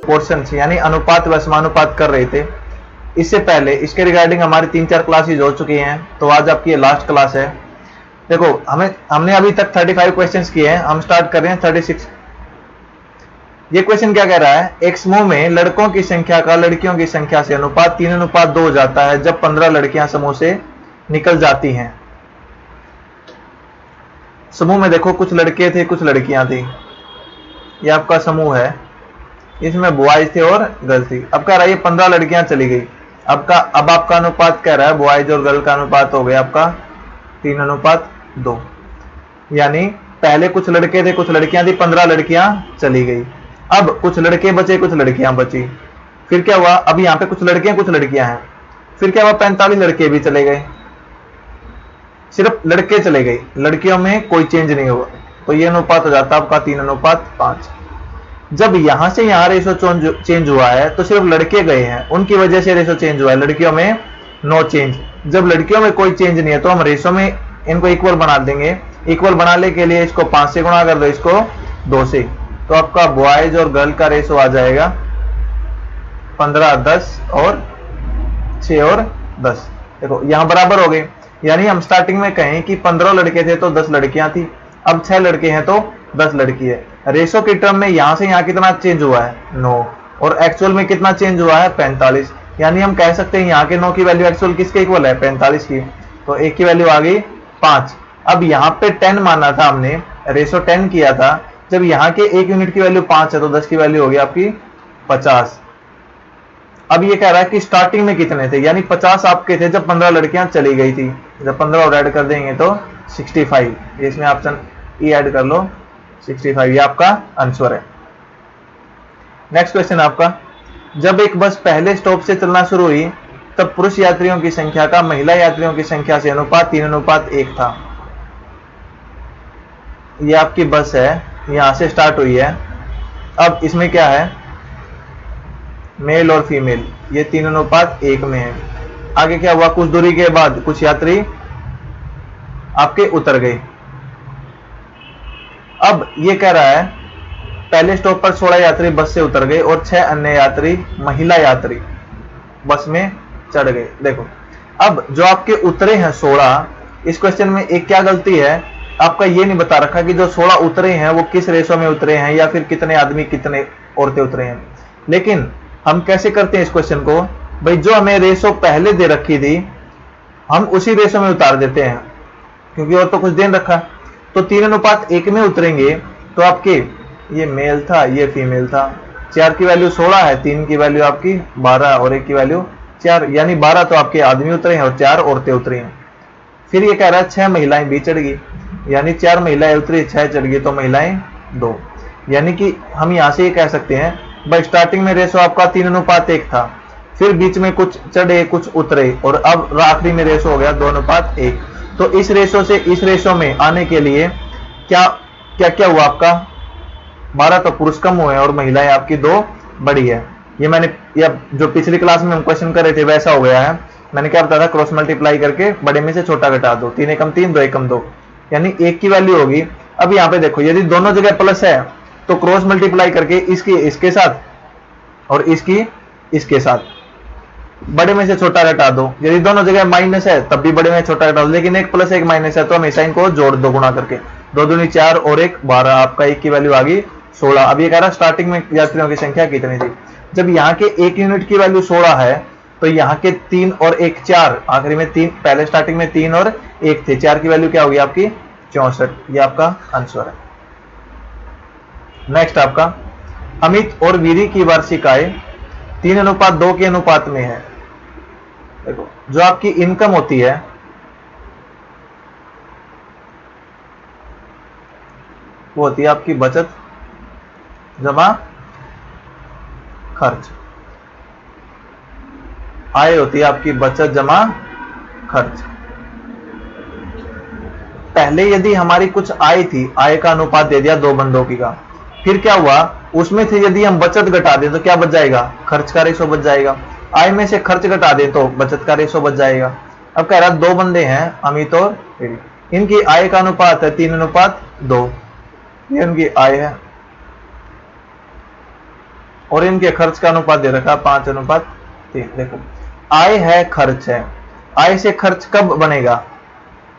Portion यानी अनुपात व समानुपात कर रहे थे, इससे पहले इसके रिगार्डिंग हमारी 3-4 क्लासेज हो चुकी हैं, तो आज आपकी ये लास्ट क्लास है। देखो हमने अभी तक 35 क्वेश्चंस किए हैं, हम स्टार्ट कर रहे हैं 36। ये क्वेश्चन क्या कह रहा है, एक समूह में लड़कों की संख्या का लड़कियों की संख्या से अनुपात 3:2 हो जाता है जब 15 लड़कियां समूह से निकल जाती हैं। समूह में देखो कुछ लड़के थे कुछ लड़कियां थी, ये आपका समूह है, इसमें बॉयज थे और गर्ल थी। अब कह रहा है ये 15 लड़कियां चली गई, अब आपका अनुपात कह रहा है बॉयज और गर्ल का अनुपात हो गया आपका 3:2, यानी पहले कुछ लड़के थे कुछ लड़कियां थी, 15 लड़कियां चली गई। अब कुछ लड़के बचे कुछ लड़कियां बची, फिर क्या हुआ, अब यहाँ पे कुछ लड़के कुछ लड़कियां हैं, फिर क्या हुआ 45 लड़के भी चले गए, सिर्फ लड़के चले गए, लड़कियों में कोई चेंज नहीं हुआ, तो ये अनुपात हो जाता है आपका 3:5। जब यहां से यहां रेशो चेंज हुआ है तो सिर्फ लड़के गए हैं, उनकी वजह से रेशो चेंज हुआ है, लड़कियों में नो चेंज। जब लड़कियों में कोई चेंज नहीं है तो हम रेशो में इनको इक्वल बना देंगे। इक्वल बनाने के लिए इसको 5 से गुणा कर दो, इसको 2 से, तो आपका बॉयज और गर्ल का रेशो आ जाएगा 15, 10 और 6 और 10। देखो यहां बराबर हो गए, यानी हम स्टार्टिंग में कहें कि 15 लड़के थे तो 10 लड़कियां थी, अब 6 लड़के हैं तो 10 लड़की है। रेशो की टर्म में यहां से यहां कितना चेंज हुआ है 9, और एक्चुअल में कितना चेंज हुआ है 45, यानी हम कह सकते हैं यहाँ के 9 की वैल्यू एक्चुअल किसके इक्वल है 45 की, तो एक की वैल्यू आ गई 5। अब यहाँ पे 10 माना था हमने, रेशो 10 किया था, जब यहाँ के 1 यूनिट की वैल्यू 5 है तो 10 की वैल्यू होगी आपकी 50। अब ये कह रहा है कि स्टार्टिंग में कितने थे, यानी 50 आपके थे जब 15 लड़कियां चली गई थी, जब 15 और ऐड कर देंगे तो 65, इसमें ऑप्शन ई ऐड कर लो 65, ये आपका आंसर है। नेक्स्ट क्वेश्चन आपका, जब एक बस पहले स्टॉप से चलना शुरू हुई तब पुरुष यात्रियों की संख्या का महिला यात्रियों की संख्या से अनुपात 3:1 था। ये आपकी बस है, यहां से स्टार्ट हुई है, अब इसमें क्या है मेल और फीमेल, ये 3:1 में है। आगे क्या हुआ, कुछ दूरी के बाद कुछ यात्री आपके उतर गए। अब ये कह रहा है पहले स्टॉप पर 16 यात्री बस से उतर गए और 6 अन्य यात्री महिला यात्री बस में चढ़ गए। देखो अब जो आपके उतरे हैं 16, इस क्वेश्चन में एक क्या गलती है, आपका ये नहीं बता रखा कि जो 16 उतरे हैं वो किस रेशो में उतरे हैं या फिर कितने आदमी कितने औरतें उतरे हैं। लेकिन हम कैसे करते हैं इस क्वेश्चन को, भाई जो हमें रेशो पहले दे रखी थी हम उसी रेशो में उतार देते हैं, क्योंकि और तो कुछ दे रखा, तो 3:1 में उतरेंगे तो आपके ये मेल था ये फीमेल था, 4 की वैल्यू 16 है, 3 की वैल्यू आपकी 12 और 1 की वैल्यू 4, यानी 12 तो आपके आदमी उतरे हैं और 4 औरतें उतरी हैं। फिर ये कह रहा है 6 महिलाएं भी चढ़ गई, यानी 4 महिलाएं उतरी 6 चढ़ गई, तो महिलाएं 2, यानी कि हम यहां से ये कह सकते हैं भाई स्टार्टिंग में रेशो आपका 3:1 था, फिर बीच में कुछ चढ़े कुछ उतरे और अब आखिरी में रेशो हो गया 2:1। तो इस रेशो से इस रेशो में आने के लिए क्या क्या क्या हुआ, आपका 12 तो पुरुष कम हुए और महिलाएं आपकी 2 बड़ी है। ये मैंने जो पिछली क्लास में हम क्वेश्चन कर रहे थे वैसा हो गया है। मैंने क्या बताया था, क्रॉस मल्टीप्लाई करके बड़े में से छोटा घटा दो, 3 एकम 3 2 एकम 2, यानी 1 की वैल्यू होगी। अब यहाँ पे देखो यदि दोनों जगह प्लस है तो क्रॉस मल्टीप्लाई करके इसकी इसके साथ और इसकी इसके साथ बड़े में से छोटा घटा दो। यदि दोनों जगह माइनस है तब भी बड़े में छोटा घटा दो, लेकिन एक प्लस एक माइनस है तो हमेशा इनको जोड़ दो गुणा करके, 2 दूनी 4 और 1 12, आपका 1 की वैल्यू आ गई 16। अब ये कह रहा स्टार्टिंग में यात्रियों की संख्या कितनी थी, जब यहाँ के 1 यूनिट की वैल्यू 16 है तो यहाँ के 3 और 1 4, आखिरी में 3, पहले स्टार्टिंग में 3 और 1 थे, 4 की वैल्यू क्या होगी आपकी 64, ये आपका आंसर है। नेक्स्ट आपका, अमित और वीरी की वार्षिक आय 3:2 के अनुपात में है। देखो जो आपकी इनकम होती है वो होती है आपकी बचत जमा खर्च, आय होती है आपकी बचत जमा खर्च। पहले यदि हमारी कुछ आय थी, आय का अनुपात दे दिया 2 बंदों की का, फिर क्या हुआ उसमें से यदि हम बचत घटा दें तो क्या बच जाएगा, खर्च का रेशो बच जाएगा। आय में से खर्च घटा दें तो बचत का रेशो बच जाएगा। अब कह रहा 2 बंदे हैं अमित और वीरी, इनकी आय का अनुपात है 3:2, ये उनकी आय है। और इनके खर्च का अनुपात दे रखा 5:3। देखो आय है, खर्च है, आय से खर्च कब बनेगा?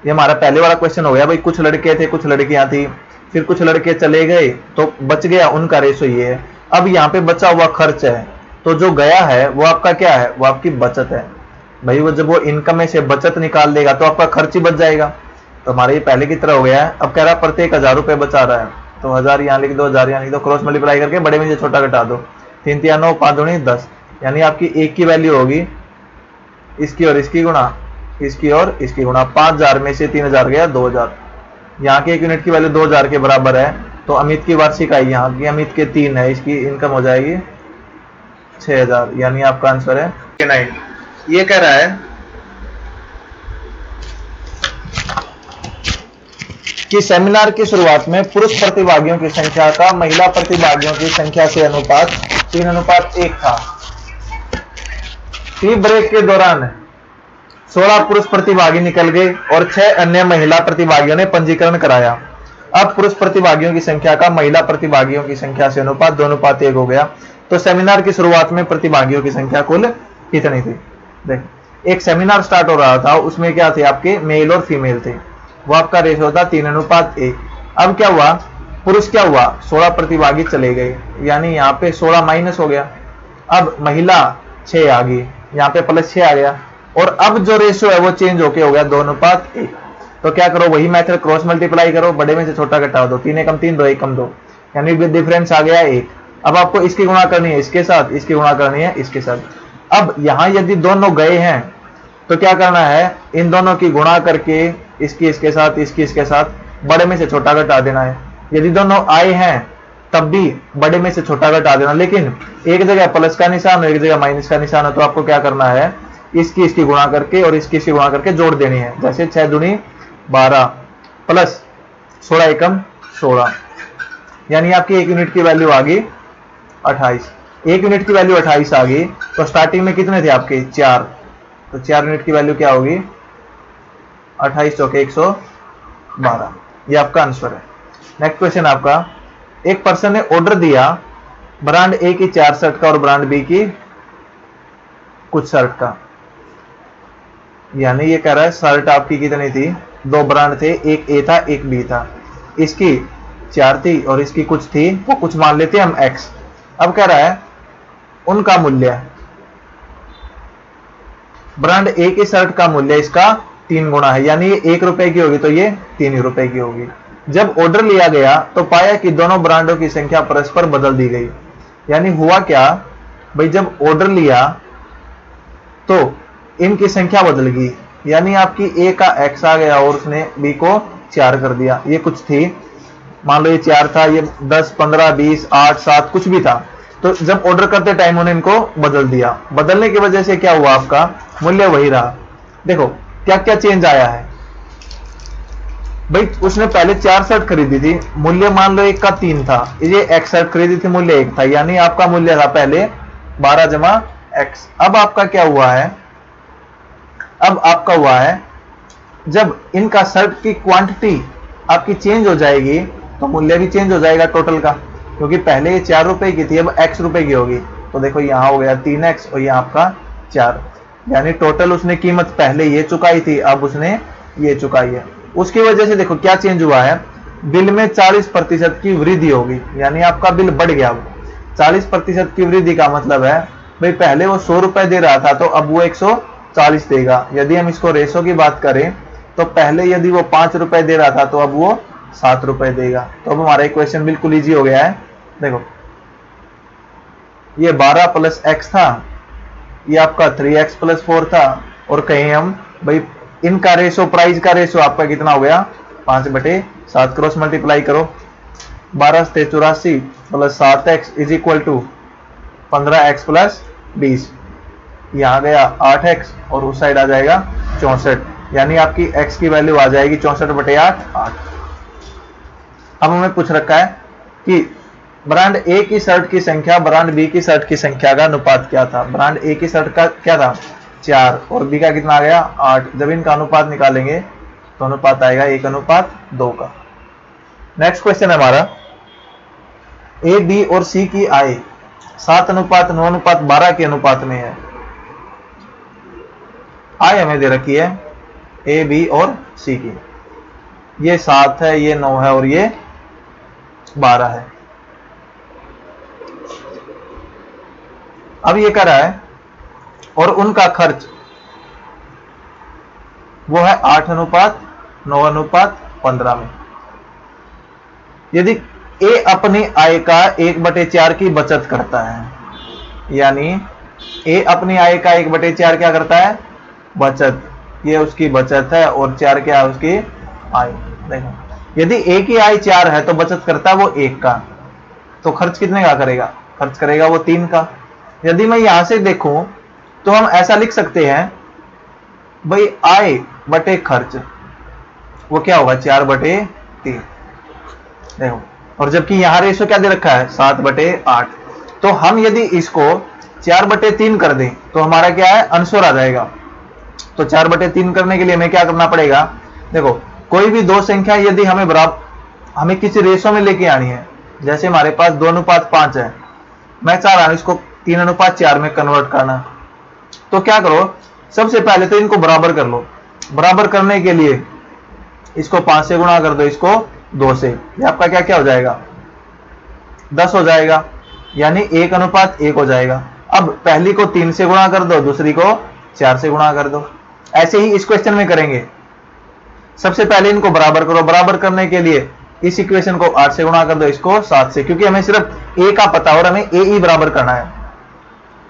ये हमारा पहले वाला क्वेश्चन हो गया भाई, कुछ लड़के थे कुछ लड़कियां थी, फिर कुछ लड़के चले गए तो बच गया, उनका रेशो ये है। अब यहाँ पे बचा हुआ खर्च है, तो जो गया है वो आपका क्या है? वो आपकी बचत है भाई। वो जब वो इनकम में से बचत निकाल देगा तो आपका खर्च ही बच जाएगा। तो हमारे ये पहले की तरह हो गया है। अब कह रहा है प्रत्येक 1000 रुपए बचा रहा है, तो 1000 यहाँ लिख दो, 1000 यहाँ लिख दो, क्रॉस मल्टीप्लाई करके बड़े में से छोटा घटा दो। 3 3 9 5 दूनी 10, यानी आपकी एक की वैल्यू होगी इसकी और इसकी गुणा, इसकी और इसकी गुणा। 5000 में से 3000 गया 2000, यहाँ के एक यूनिट की वैल्यू 2000 के बराबर है। तो अमित की वार्षिक आय यहाँ की अमित के 3 है, इसकी इनकम हो जाएगी 6000, यानी आपका आंसर है 9। ये कह रहा है कि सेमिनार की शुरुआत में पुरुष प्रतिभागियों की संख्या का महिला प्रतिभागियों की संख्या से अनुपात 3:1 था। टी ब्रेक के दौरान 16 पुरुष प्रतिभागी निकल गए और 6 अन्य महिला प्रतिभागियों ने पंजीकरण कराया। अब पुरुष प्रतिभागियों की संख्या का महिला प्रतिभागियों की संख्या से अनुपात 2:1 हो गया। तो सेमिनार की शुरुआत में प्रतिभागियों की संख्या कुल कितनी थी? देख, एक सेमिनार स्टार्ट हो रहा था, उसमें क्या थे आपके? मेल और फीमेल थे, वो आपका रेशो था 3:1। अब क्या हुआ? पुरुष क्या हुआ? 16 प्रतिभागी चले गए, यानी यहाँ पे 16 माइनस हो गया। अब महिला 6 आ गई, यहाँ पे +6 आ गया, और अब जो रेशियो है वो चेंज होके हो गया 2:1। तो क्या करो? वही मेथड, क्रॉस मल्टीप्लाई करो, बड़े में से छोटा घटा दो। 3 एकम 3, 2 एकम 2, यानी डिफरेंस आ गया 1। अब आपको इसकी गुणा करनी है इसके साथ, इसकी गुणा करनी है इसके साथ। अब यहां यदि दोनों गए हैं तो क्या करना है? इन दोनों की गुणा करके इसकी इसके साथ, इसकी इसके साथ, बड़े में से छोटा घटा देना है। यदि दोनों आए हैं तब भी बड़े में से छोटा घटा देना, लेकिन एक जगह प्लस का निशान है, एक जगह माइनस का निशान है, तो आपको क्या करना है? इसकी गुणा करके और इसकी गुणा करके जोड़ देनी है। जैसे 6 दूनी 12 प्लस 16 एकम 16, यानी आपकी एक यूनिट की वैल्यू आ गई 28। एक यूनिट की वैल्यू 28 आ गई, तो स्टार्टिंग में कितने थे आपके? 4, तो 4 यूनिट की वैल्यू क्या होगी? 28 चौके 112। ये आपका आंसर है। नेक्स्ट क्वेश्चन आपका, एक पर्सन ने ऑर्डर दिया ब्रांड ए की 4 शर्ट का और ब्रांड बी की कुछ शर्ट का, यानी ये कह रहा है शर्ट आपकी कितनी थी? 2 ब्रांड थे, एक ए था एक बी था, इसकी 4 थी और इसकी कुछ थी, वो कुछ मान लेते हैं हम एक्स। अब कह रहा है उनका मूल्य, ब्रांड ए की शर्ट का मूल्य इसका 3 गुना है, यानी ये 1 रुपए की होगी तो ये 3 रुपए की होगी। जब ऑर्डर लिया गया तो पाया कि दोनों ब्रांडों की संख्या परस्पर बदल दी गई। यानी हुआ क्या भाई? जब ऑर्डर लिया तो इनकी संख्या बदल गई, यानी आपकी ए का एक्स आ गया और उसने बी को 4 कर दिया। ये कुछ थी, मान लो ये 4 था, ये 10 15 20 8 7 कुछ भी था, तो जब ऑर्डर करते टाइम उन्होंने इनको बदल दिया। बदलने की वजह से क्या हुआ? आपका मूल्य वही रहा। देखो क्या क्या चेंज आया है भाई। उसने पहले 4 शर्ट खरीदी थी, मूल्य मान लो एक का 3 था, ये एक्स शर्ट खरीदी थी, मूल्य 1 था, यानी आपका मूल्य था पहले 12 जमा एक्स। अब आपका क्या हुआ है? अब आपका हुआ है जब इनका शर्ट की क्वांटिटी आपकी चेंज हो जाएगी तो मूल्य भी चेंज हो जाएगा टोटल का, क्योंकि पहले ये 4 रुपए की थी, अब x रुपए की होगी। तो देखो यहाँ हो गया 3x और यहाँ आपका 4, यानी टोटल उसने कीमत पहले ये चुकाई थी, अब उसने ये चुकाई है। उसकी वजह से देखो क्या चेंज हुआ है, बिल में 40% की वृद्धि होगी, यानी आपका बिल बढ़ गया। 40% की वृद्धि का मतलब है भाई पहले वो 100 रुपए दे रहा था तो अब वो 140 देगा। यदि हम इसको रेशो की बात करें तो पहले यदि वो 5 रुपए दे रहा था तो अब वो 7 रुपए देगा। तो अब हमारा इक्वेशन बिल्कुल इजी हो गया है। देखो ये 12 प्लस एक्स था, ये आपका 3x प्लस 4 था, और कहीं हम भाई इनका रेशो, प्राइस का रेशो आपका कितना हो गया? 5/7। क्रॉस मल्टीप्लाई करो, 12 से 84 plus 7x is equal to 15x plus 20, यहाँ गया 8x और उस साइड आ जाएगा 64, यानी आपकी x की वैल्यू आ जाएगी 64/8 8। अब हमें पूछ रखा है कि ब्रांड ए की शर्ट की संख्या ब्रांड बी की शर्ट की संख्या का अनुपात क्या था। ब्रांड ए की शर्ट का क्या था? 4 और बी का कितना आ गया? 8। जब इनका अनुपात निकालेंगे तो अनुपात आएगा 1:2 का। नेक्स्ट क्वेश्चन है हमारा, ए बी और सी की आय 7:9:12 के अनुपात में है। आय हमें दे रखी है ए, बी और सी की। ये 7 है, ये 9 है और ये 12 है। अब ये कह रहा है और उनका खर्च वो है 8:9:15 में। यदि ए अपनी आय का 1/4 की बचत करता है, यानी ए अपनी आय का 1/4 क्या करता है? बचत। ये उसकी बचत है और 4 क्या है? उसकी आय। देखो, यदि ए की आय 4 है तो बचत करता है वो 1 का, तो खर्च कितने का करेगा? खर्च करेगा वो 3 का। यदि मैं यहां से देखूं तो हम ऐसा लिख सकते हैं भाई आय बटे खर्च वो क्या होगा? 4/3। देखो, और जबकि यहां रेशो क्या दे रखा है? 7/8। तो हम यदि इसको 4/3 कर दें तो हमारा क्या है? अंशोर आ जाएगा। तो 4/3 करने के लिए हमें क्या करना पड़ेगा? देखो, कोई भी दो संख्या यदि हमें बराबर, हमें किसी रेशो में लेके आनी है, जैसे हमारे पास 2:5 है, मैं चाह रहा हूं इसको 3:4 में कन्वर्ट करना, तो क्या करो? सबसे पहले तो इनको बराबर कर लो। बराबर करने के लिए इसको 5 से गुणा कर दो, इसको 2 से। ये आपका क्या क्या हो जाएगा? 10 हो जाएगा, यानी 1:1 हो जाएगा। अब पहली को 3 से गुणा कर दो, दूसरी को 4 से गुणा कर दो। ऐसे ही इस क्वेश्चन में करेंगे। सबसे पहले इनको बराबर करो। बराबर करने के लिए इस इक्वेशन को 8 से गुणा कर दो, इसको 7 से, क्योंकि हमें सिर्फ ए का पता और हमें ए ही बराबर करना है।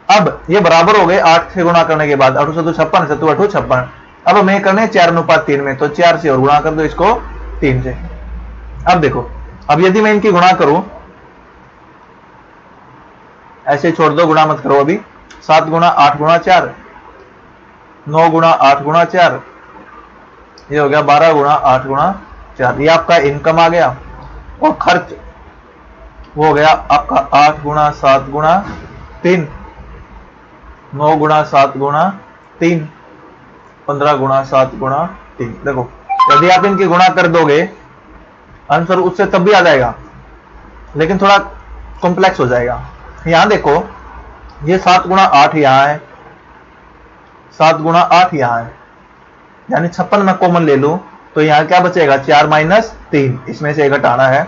अब ये बराबर हो गए 8 से गुणा करने के बाद। 8 7 56, 7 8 56। अब हमें करने 4:3 में, तो 4 से और गुणा कर दो इसको 3 से। अब देखो, अब यदि मैं इनकी गुणा करूं, ऐसे छोड़ दो, गुणा मत करो अभी। 7 गुणा 8 गुणा 4, 9 गुणा 8 गुणा 4, ये हो गया 12 गुणा 8 गुणा 4। ये आपका इनकम आ गया। और खर्च वो हो गया आपका 8 गुणा 7 गुणा 3, 9 गुणा 7 गुणा 3, 15 गुणा 7 गुणा 3। देखो, यदि आप इनकी गुणा कर दोगे आंसर उससे तब भी आ जाएगा, लेकिन थोड़ा कॉम्प्लेक्स हो जाएगा। यहां देखो, ये 7 गुणा 8 यहां है, 7 गुणा 8 यहां है, यानी 56 में कॉमन ले लूं तो यहां क्या बचेगा? 4 - 3, इसमें से घटाना है,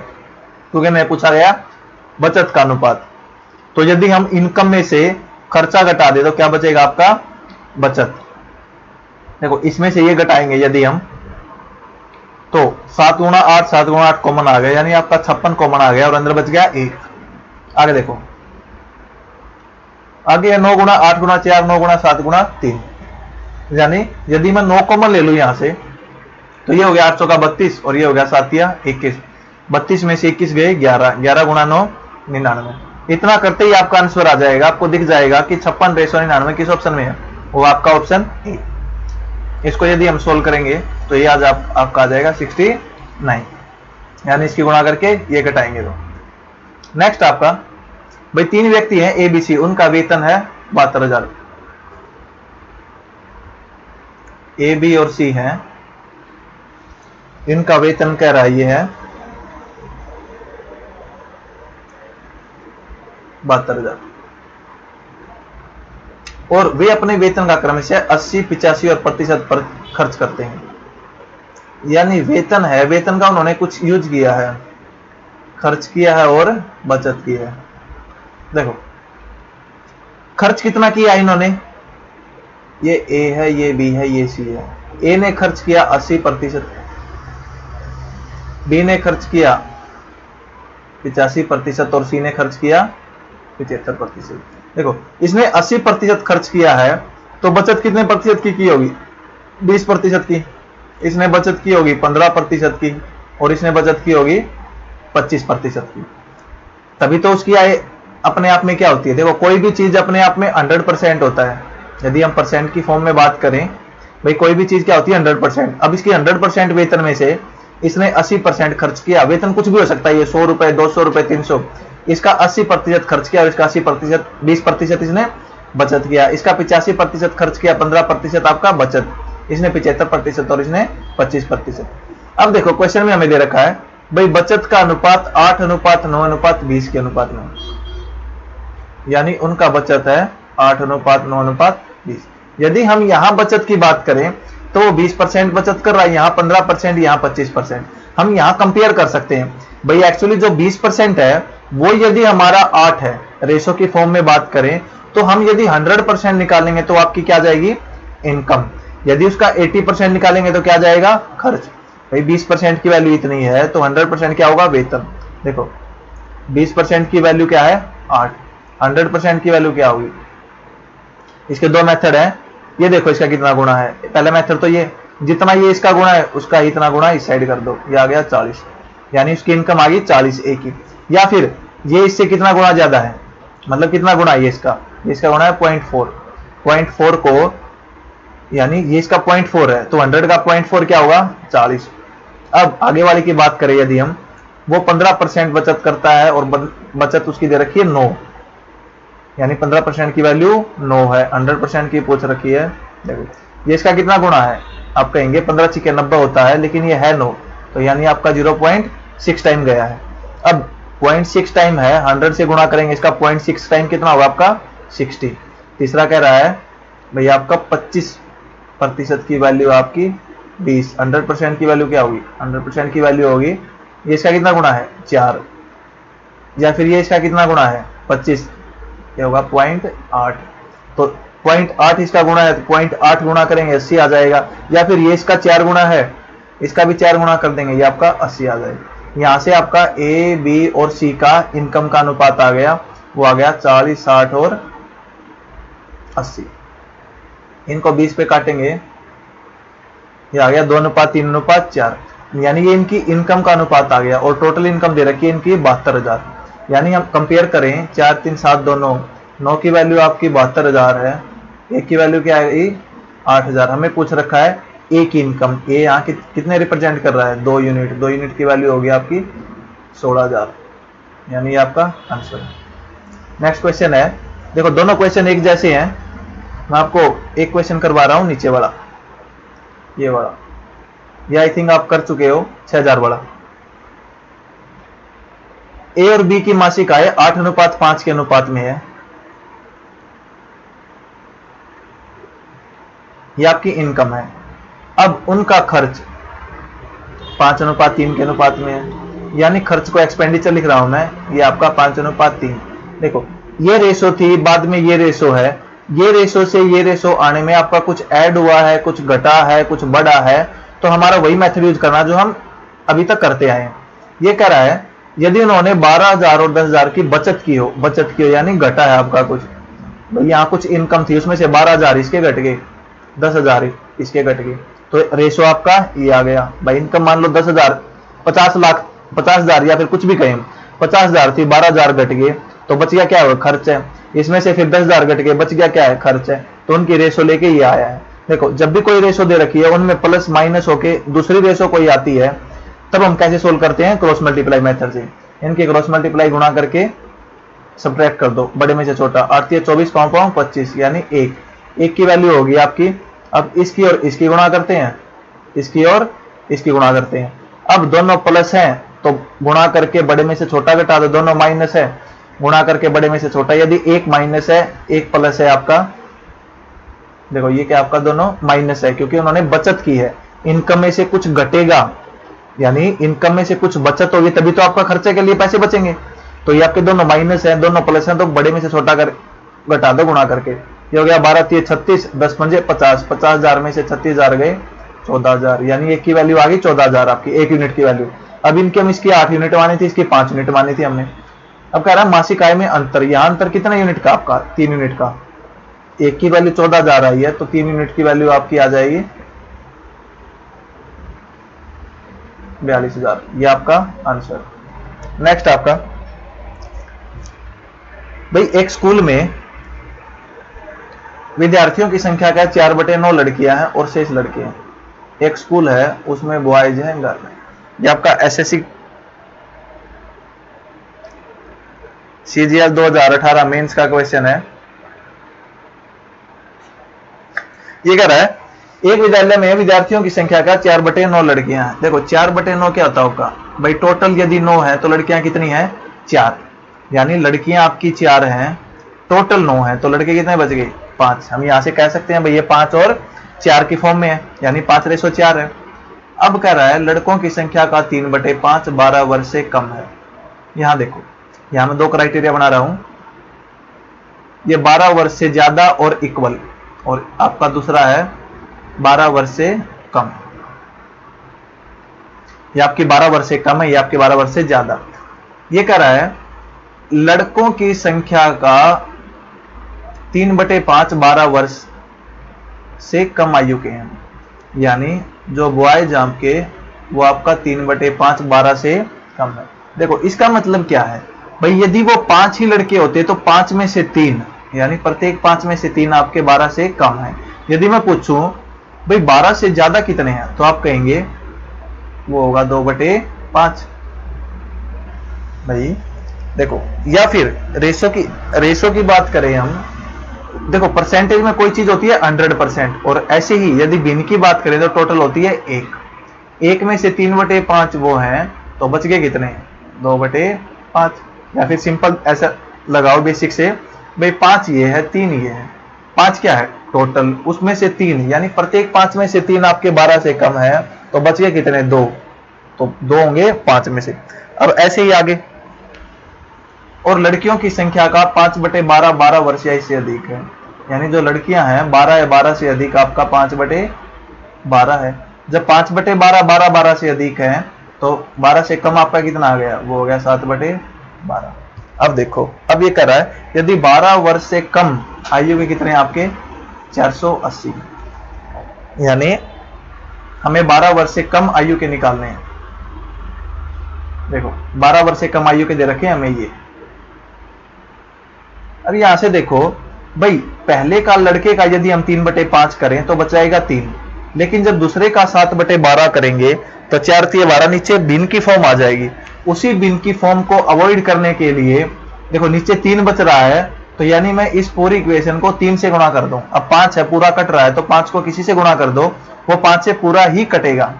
क्योंकि मैं पूछा गया बचत का अनुपात। तो यदि हम इनकम में से खर्चा घटा दे तो क्या बचेगा आपका? बचत। देखो, इसमें से ये घटाएंगे यदि हम, तो 7 गुणा 8 7 गुणा 8 कॉमन आ गया, यानी आपका 56 कॉमन आ गया और अंदर बच गया 1। आगे देखो, आगे 9 गुणा 8 गुणा 4, 9 गुणा 7 गुणा 3, यानी यदि मैं 9 कॉमन ले लूं यहां से, तो ये हो गया 8 चौका 32 और ये हो गया 7 या 21। 32 में से 21 गए 11, 11 गुणा 9 99। इतना करते ही आपका आंसर आ जाएगा। आपको दिख जाएगा कि 56/99 किस ऑप्शन में है? वो आपका ऑप्शन ए। इसको यदि हम सोल्व करेंगे तो ये आज आपका आ जाएगा 69, यानी इसकी गुणा करके ये घटाएंगे तो। नेक्स्ट आपका, भाई 3 व्यक्ति हैं ए बी सी, उनका वेतन है 72,000। ए बी और सी हैं, इनका वेतन कह रहा है ये है 72,000, और वे अपने वेतन का क्रमशः 80, 85 और प्रतिशत पर खर्च करते हैं। यानी वेतन है, वेतन का उन्होंने कुछ यूज किया है, खर्च किया है और बचत की है। देखो, खर्च कितना किया इन्होंने? ये ए है, ये बी है, ये सी है। ए ने खर्च किया 80%, बी ने खर्च किया 85% और सी ने खर्च किया 75%। देखो, इसने 80% खर्च किया है, तो बचत कितने प्रतिशत की होगी? 20% की। इसने बचत की होगी 15% की, और इसने बचत की होगी 25% की। तभी तो उसकी आय अपने आप में क्या होती है? देखो, कोई भी चीज अपने आप में 100% होता है। यदि हम परसेंट की फॉर्म में बात करें, भाई कोई भी चीज क्या होती है? 100%। अब इसकी 100% वेतन में से इसने 80% खर्च किया। वेतन कुछ भी हो सकता है, ये 100 रुपए, 200 रुपए, 300। इसका 80% खर्च किया और इसका 80%, 20% इसने बचत किया। इसका 85% खर्च किया, 15% आपका बचत। इसने 75% और इसने 25%। अब देखो, क्वेश्चन में हमें दे रखा है भाई बचत का अनुपात 8:9:20 के अनुपात में। यानी उनका बचत है 8:9:20। यदि हम यहां बचत की बात करें तो वो 20% बचत कर रहा है, यहां 15%, यहां 25%। हम यहां कंपेयर कर सकते हैं भाई, एक्चुअली जो 20% है वो यदि हमारा 8 है, रेशो की फॉर्म में बात करें तो हम यदि 100% निकालेंगे तो आपकी क्या जाएगी, इनकम। यदि उसका 80% निकालेंगे तो क्या जाएगा, खर्च। भाई 20% की वैल्यू इतनी है तो 100% क्या होगा, वेतन। देखो 20% की वैल्यू क्या है, 8, 100% की वैल्यू क्या होगी। इसके दो मेथड है, ये देखो इसका कितना गुणा है। पहला मेथड तो ये, जितना ये इसका गुणा है उसका इतना गुणा इस साइड कर दो, ये आ गया 40, यानी उसकी इनकम आ गई 40 एक ही। या फिर ये इससे कितना गुणा ज्यादा है, मतलब कितना गुणा है ये इसका गुणा है 0.4 को, यानी ये इसका 0.4 है तो 100 का 0.4 क्या होगा, 40। अब आगे वाले की बात करें यदि हम, वो 15% बचत करता है और बचत उसकी दे रखी है 9, यानी 15% की वैल्यू 9 है, 100% की पूछ रखी है। देखो ये इसका कितना गुणा है, आप कहेंगे 15 × 90 होता है, लेकिन ये है 9, तो यानी आपका 0.6 टाइम गया है। अब 0.6 टाइम है, 100 से गुणा करेंगे इसका 0.6 टाइम कितना होगा आपका, 60। तीसरा कह रहा है भैया आपका 25% की वैल्यू आपकी 20, 100% की वैल्यू क्या होगी, 100% की वैल्यू होगी, ये इसका कितना गुणा है, 4। या फिर ये इसका कितना गुणा है, 25, क्या होगा 0.8, तो 0.8 इसका गुणा है, तो 0.8 गुणा करेंगे 80 आ जाएगा। या फिर ये इसका 4 गुणा है, इसका भी 4 गुणा कर देंगे, ये आपका 80 आ जाएगा। यहां से आपका ए, बी और सी का इनकम का अनुपात आ गया, वो आ गया 40, 60 और 80। इनको 20 पे काटेंगे, ये आ गया 2:3:4, यानी ये इनकी इनकम का अनुपात आ गया। और टोटल इनकम दे रखी है इनकी 72,000। यानी हम कंपेयर करें 4, 3, 7, 2, 9, 9 की वैल्यू आपकी 72,000 है, एक की वैल्यू क्या है 8,000। हमें पूछ रखा है ए की इनकम, ए यहाँ कितने रिप्रेजेंट कर रहा है, 2 यूनिट, 2 यूनिट की वैल्यू होगी आपकी 16,000, यानी आपका आंसर। नेक्स्ट क्वेश्चन है, देखो दोनों क्वेश्चन एक जैसे हैं, मैं आपको एक क्वेश्चन करवा रहा हूं, नीचे वाला ये वाला, ये आई थिंक आप कर चुके हो, 6,000 वाला। ए और बी की मासिक आय 8:5 के अनुपात में है, ये आपकी इनकम है। अब उनका खर्च 5:3 के अनुपात में है, यानी खर्च को एक्सपेंडिचर लिख रहा हूं मैं, ये आपका 5:3। देखो ये रेशो थी, बाद में ये रेशो है, ये रेशो से ये रेशो आने में आपका कुछ ऐड हुआ है, कुछ घटा है, कुछ बढ़ा है, तो हमारा वही मेथड यूज करना जो हम अभी तक करते आए हैं। ये कह रहा है यदि उन्होंने 12,000 और 10,000 की बचत की हो यानी घटा है आपका कुछ, यहाँ कुछ इनकम थी उसमें से 12,000 इसके घट गए, 10,000 इसके घट गए, तो रेशो आपका ये आ गया। भाई इनकम मान लो 10,000, 50,000 या फिर कुछ भी कहें, 50,000 थी, 12,000 घट गए, तो बच गया क्या होगा, खर्च है। इसमें से फिर 10,000 घट गए, बच गया क्या है, खर्च है। तो उनकी रेशो लेके ये आया है। देखो जब भी कोई रेशो दे रखी है उनमें प्लस माइनस होके दूसरी रेशो कोई आती है, तब हम कैसे सोल्व करते हैं, क्रॉस मल्टीप्लाई मेथड से। इनके क्रॉस मल्टीप्लाई गुणा करके सब्ट्रैक्ट कर दो, बड़े में से छोटा, 8 × 24 पाँव 25, यानी 1 की वैल्यू होगी आपकी। अब इसकी और इसकी गुणा करते हैं, इसकी और इसकी गुणा करते हैं। अब दोनों प्लस हैं तो गुणा करके बड़े में से छोटा घटा दो, दोनों माइनस है, गुणा करके बड़े में से छोटा। यदि एक माइनस है एक प्लस है आपका, देखो ये क्या आपका दोनों माइनस है, क्योंकि उन्होंने बचत की है। इनकम में से कुछ घटेगा, यानी इनकम में से कुछ बचत होगी तभी तो आपका खर्चे के लिए पैसे बचेंगे। तो ये आपके दोनों माइनस है, दोनों प्लस है, तो बड़े में से छोटा कर घटा दो गुणा करके। ये हो गया 12 × 36, 10 × 5 50, 50,000 में से 36,000 गए 14,000, यानी एक की वैल्यू आ गई 14,000 आपकी, एक यूनिट की वैल्यू। अब इनकम इसकी 8 यूनिट मानी थी, इसकी 5 यूनिट मानी थी हमने। अब कह रहा है मासिक आय में अंतर, यहां अंतर कितना यूनिट का आपका, 3 यूनिट का। एक की वैल्यू 14,000 आई है तो 3 यूनिट की वैल्यू आपकी आ जाएगी 42,000, ये आपका आंसर। नेक्स्ट आपका, भाई एक स्कूल में विद्यार्थियों की संख्या क्या है, 4/9 लड़कियां हैं और 6 लड़के हैं। एक स्कूल है उसमें बॉयज हैं, गर्ल है। ये आपका एसएससी सीजीएल 2018 मेंस का क्वेश्चन है। ये कह रहा है एक विद्यालय में विद्यार्थियों की संख्या का 4/9 लड़कियां हैं। देखो 4/9 क्या होता होगा भाई, टोटल यदि 9 है तो लड़कियां कितनी हैं, 4, यानी लड़कियां आपकी 4 हैं टोटल 9 है, तो लड़के कितने बच गए? 5। हम यहां से कह सकते हैं भाई ये 5 और 4 की फॉर्म में है, यानी 5/4 है। अब कह रहा है लड़कों की संख्या का 3/5 12 वर्ष से कम है। यहां देखो, यहां मैं 2 क्राइटेरिया बना रहा हूं, ये 12 वर्ष से ज्यादा और इक्वल, और आपका दूसरा है 12 वर्ष से कम। ये आपकी 12 वर्ष से कम है, ये आपके 12 वर्ष से ज्यादा। ये कह रहा है लड़कों की संख्या का 3/5 12 वर्ष से कम आयु के हैं, यानी जो बॉयज आपके वो आपका 3/5 12 से कम है। देखो इसका मतलब क्या है भाई, यदि वो 5 ही लड़के होते तो 5 में से 3, यानी प्रत्येक 5 में से 3 आपके 12 से कम है। यदि मैं पूछूं भाई 12 से ज्यादा कितने हैं, तो आप कहेंगे वो होगा 2/5 भाई। देखो, या फिर रेशो की बात करें हम, देखो परसेंटेज में कोई चीज होती है 100%, और ऐसे ही यदि भिन्न की बात करें तो टोटल होती है 1 में से 3/5 वो है, तो बच गए कितने? 2/5। या फिर सिंपल ऐसा लगाओ बेसिक से, भाई 5 ये है 3 ये है, 5 क्या है? टोटल, उसमें से 3, यानी प्रत्येक 5 में से 3 आपके 12 से कम है, तो बच गए कितने? 2। तो 2 होंगे 5 में से। अब ऐसे ही आगे, और लड़कियों की संख्या का 5/12 12 वर्ष या इससे अधिक है, यानी जो लड़कियां हैं 12 या 12 से अधिक आपका 5/12 है। जब 5/12 12 से अधिक है, तो 12 से कम आपका कितना आ गया? वो हो गया 7/12। अब देखो, अब ये कर रहा है यदि 12 वर्ष से कम आयु के कितने आपके? 480, यानी हमें 12 वर्ष से कम आयु के निकालने हैं। देखो 12 वर्ष से कम आयु के दे रखे हैं हमें ये। अब यहां से देखो भाई, पहले का लड़के का यदि हम 3/5 करें तो बच जाएगा 3, लेकिन जब दूसरे का 7/12 करेंगे तो 4 3 12 नीचे भिन्न की फॉर्म आ जाएगी। उसी भिन्न की फॉर्म को अवॉइड करने के लिए देखो नीचे 3 बच रहा है, तो यानी मैं इस पूरी इक्वेशन को 3 से गुणा कर दूं। अब 5 है, पूरा कट रहा है, तो 5 को किसी से गुणा कर दो, वो 5 से पूरा ही कटेगा।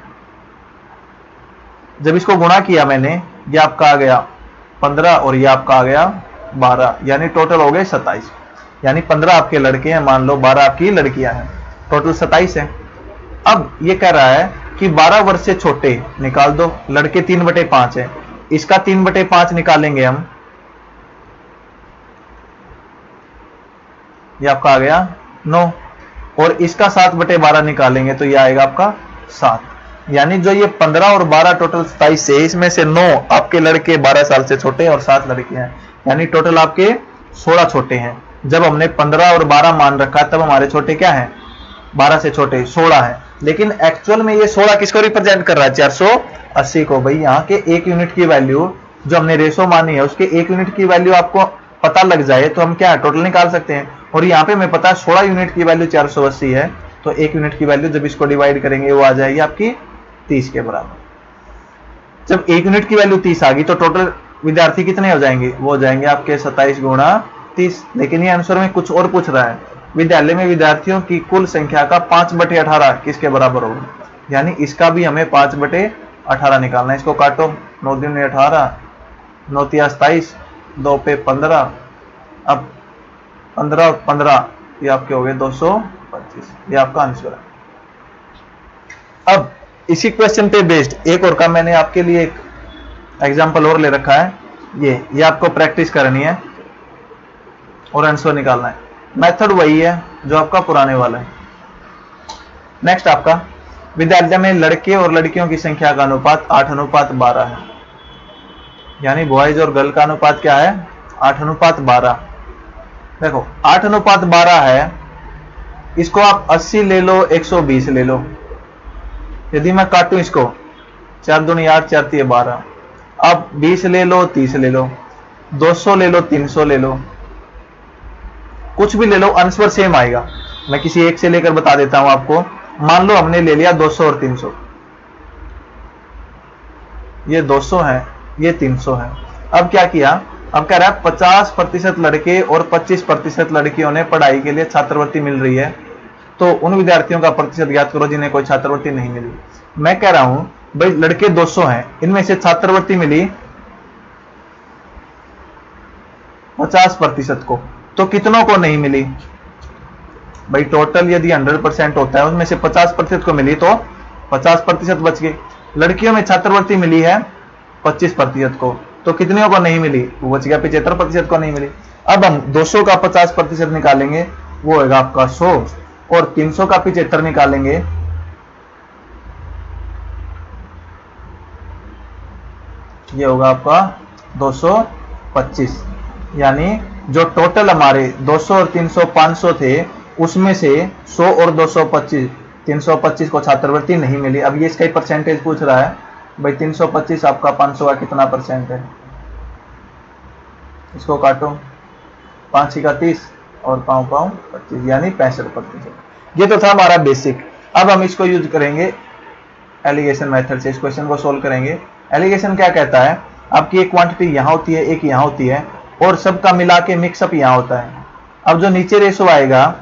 जब इसको गुणा किया मैंने, ये आपका आ गया 15 और ये आपका आ गया 12, यानी टोटल हो गए 27। यानी 15 आपके लड़के हैं, मान लो 12 आपकी लड़कियां हैं, टोटल 27 है। अब ये कह रहा है कि 12 वर्ष से छोटे निकाल दो, लड़के 3/5 है, इसका 3/5 निकालेंगे हम, ये आपका आ गया 9, और इसका 7/12 निकालेंगे तो ये आएगा आपका 7। यानी जो ये 15 और 12 टोटल 27 है, इसमें से 9 आपके लड़के 12 साल से छोटे और 7 लड़कियां हैं, यानी टोटल आपके 16 छोटे हैं। जब हमने 15 और 12 मान रखा तब हमारे छोटे क्या हैं? 12 से छोटे 16 है, लेकिन एक्चुअल में ये 16 किसको रिप्रेजेंट कर रहा है? 480 को। भाई यहाँ के 1 यूनिट की वैल्यू जो हमने रेशो मानी है, उसके 1 यूनिट की वैल्यू आपको पता लग जाए तो हम क्या है? टोटल निकाल सकते हैं। और यहाँ पे हमें पता है 16 यूनिट की वैल्यू 480 है, तो 1 यूनिट की वैल्यू जब इसको डिवाइड करेंगे वो आ जाएगी आपकी 30 के बराबर। जब 1 यूनिट की वैल्यू 30 आ गई तो टोटल विद्यार्थी कितने हो जाएंगे? वो हो जाएंगे आपके 27 गुणा 30। लेकिन ये आंसर में कुछ और पूछ रहा है, विद्यालय में विद्यार्थियों की कुल संख्या का 5/18 किसके बराबर होगा? यानी इसका भी हमें 5/18 निकालना है। इसको काटो, 9 दूनी 18, 9 तिया 27, 2 पे 15, अब 15 और 15 ये आपके हो गए 225। ये आपका आंसर है। अब इसी क्वेश्चन पे बेस्ड एक और का मैंने आपके लिए एक एग्जांपल और ले रखा है, ये आपको प्रैक्टिस करनी है और आंसर निकालना है। मेथड वही है जो आपका पुराने वाला है। नेक्स्ट आपका विद्यालय में लड़के और लड़कियों की संख्या का अनुपात 8:12 है, यानी बॉयज और गर्ल का अनुपात क्या है? 8:12। देखो 8:12 है, इसको आप 80 ले लो, 120 ले लो। यदि मैं काटूं इसको, 4 दूनी 8, 4 तिये 12, अब 20 ले लो, 30 ले लो, 200 ले लो, 300 ले लो, कुछ भी ले लो, आंसर सेम आएगा। मैं किसी एक से लेकर बता देता हूं आपको। मान लो हमने ले लिया 200 और 300, ये 200 है, ये 300 है। अब क्या किया? अब कह रहा है 50% लड़के और 25% लड़कियों ने पढ़ाई के लिए छात्रवृत्ति मिल रही है, तो उन विद्यार्थियों का प्रतिशत ज्ञात करो जिन्हें कोई छात्रवृत्ति नहीं मिली। मैं कह रहा हूं भाई लड़के 200 हैं, इनमें से छात्रवृत्ति मिली 50% को, तो कितनों को नहीं मिली? भाई टोटल यदि 100% होता है उसमें से 50% को मिली तो 50% बच गए। लड़कियों में छात्रवृत्ति मिली है 25% को, तो कितने को नहीं मिली? वो बच गया 75% को नहीं मिली। अब हम 200 का 50% निकालेंगे, वो होगा आपका 100, और 300 का 75 निकालेंगे, ये होगा आपका 225। यानी जो टोटल हमारे 200 और 300 500 थे, उसमें से 100 और 225 325 को छात्रवृत्ति नहीं मिली। अब ये इसका ही परसेंटेज पूछ रहा है, भाई 325 आपका 500 का कितना परसेंट है? इसको काटो, 5 का 30 और 5 5 25, यानी 65%। ये तो था हमारा बेसिक। अब हम इसको यूज करेंगे एलिगेशन मेथड से, इस क्वेश्चन को सोल्व करेंगे। एलिगेशन क्या कहता है? आपकी एक क्वांटिटी यहाँ होती है, एक यहाँ होती है, और सबका मिला के मिक्सअप यहाँ होता है। अब जो नीचे रेशो आएगा